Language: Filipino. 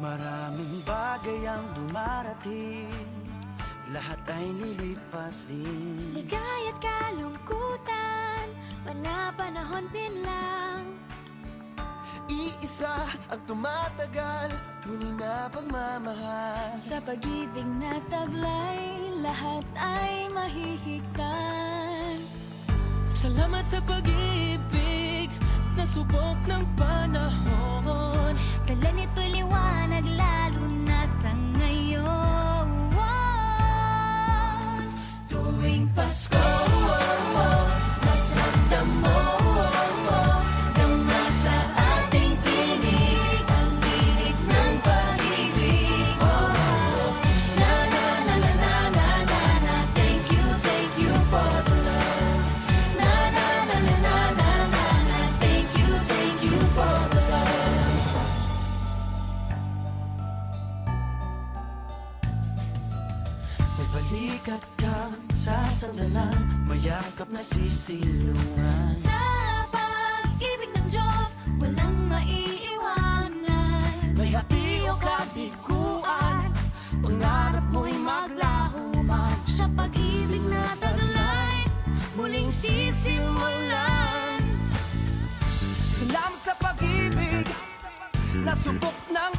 Maraming bagay ang dumarating, lahat ay lilipas din. Ligaya't kalungkutan, panahon din lang. Iisa ang tumatagal, tunay na pagmamahal. Sa pag-ibig na taglay, lahat ay mahihigtan. Salamat sa pag-ibig, nasubok ng panahon. Dala nito'y liwanag, lalo na sa ngayon. Tuwing Pasko, mas ramdam mo, dama sa ating tinig, ang tinig ng pag-ibig. Na na na na na na na na, thank you for the love. Na na na na na na na na, thank you for the love. May balikat kang sasandalan, mayakap na sisilungan. Sa pag-ibig ng Diyos, walang maiiwanan. May hapi o kabiguan, pangarap mo'y maglaho man. Sa pag-ibig na taglay, muling sisimulan. Salamat sa pag-ibig, nasubok ng